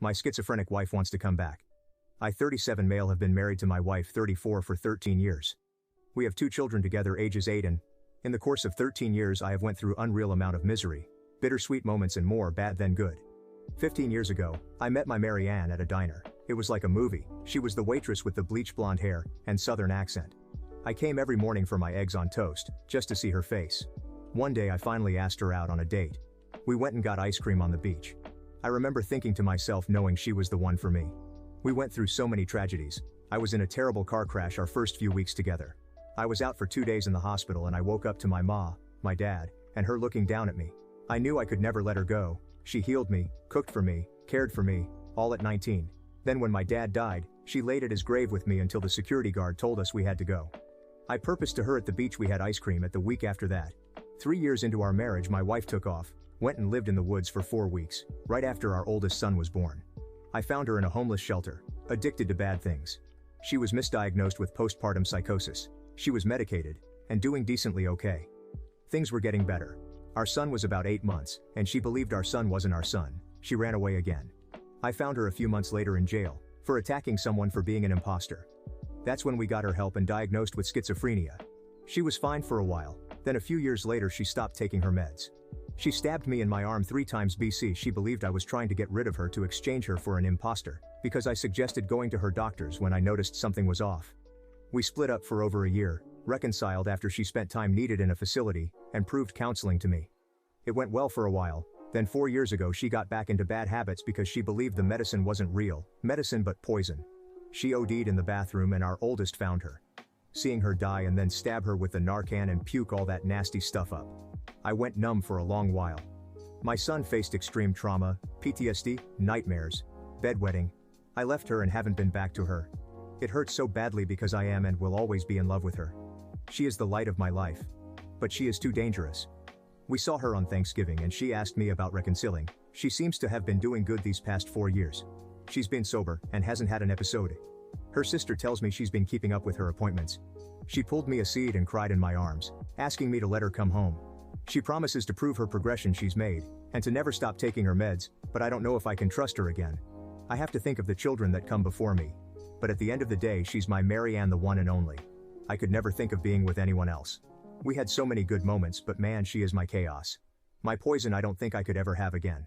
My schizophrenic wife wants to come back. I, 37 male, have been married to my wife, 34, for 13 years. We have 2 children together, ages 8 and. In the course of 13 years I have went through unreal amount of misery, bittersweet moments and more bad than good. 15 years ago, I met my Mary Ann at a diner. It was like a movie. She was the waitress with the bleach blonde hair and southern accent. I came every morning for my eggs on toast, just to see her face. One day I finally asked her out on a date. We went and got ice cream on the beach. I remember thinking to myself, knowing she was the one for me. We went through so many tragedies. I was in a terrible car crash our first few weeks together. I was out for 2 days in the hospital and I woke up to my ma, my dad, and her looking down at me. I knew I could never let her go. She healed me, cooked for me, cared for me, all at 19. Then when my dad died, she laid at his grave with me until the security guard told us we had to go. I proposed to her at the beach. We had ice cream at the week after that. 3 years into our marriage my wife took off, went and lived in the woods for 4 weeks, right after our oldest son was born. I found her in a homeless shelter, addicted to bad things. She was misdiagnosed with postpartum psychosis. She was medicated, and doing decently okay. Things were getting better. Our son was about 8 months, and she believed our son wasn't our son. She ran away again. I found her a few months later in jail, for attacking someone for being an imposter. That's when we got her help and diagnosed with schizophrenia. She was fine for a while, then a few years later she stopped taking her meds. She stabbed me in my arm 3 times. She believed I was trying to get rid of her to exchange her for an imposter, because I suggested going to her doctors when I noticed something was off. We split up for over a year, reconciled after she spent time needed in a facility, and proved counseling to me. It went well for a while, then 4 years ago she got back into bad habits because she believed the medicine wasn't real medicine but poison. She OD'd in the bathroom and our oldest found her. Seeing her die and then stab her with the Narcan and puke all that nasty stuff up. I went numb for a long while. My son faced extreme trauma, PTSD, nightmares, bedwetting. I left her and haven't been back to her. It hurts so badly because I am and will always be in love with her. She is the light of my life. But she is too dangerous. We saw her on Thanksgiving and she asked me about reconciling. She seems to have been doing good these past 4 years. She's been sober and hasn't had an episode. Her sister tells me she's been keeping up with her appointments. She pulled me aside and cried in my arms, asking me to let her come home. She promises to prove her progression she's made, and to never stop taking her meds, but I don't know if I can trust her again. I have to think of the children that come before me. But at the end of the day she's my Mary Ann, the one and only. I could never think of being with anyone else. We had so many good moments, but man, she is my chaos. My poison I don't think I could ever have again.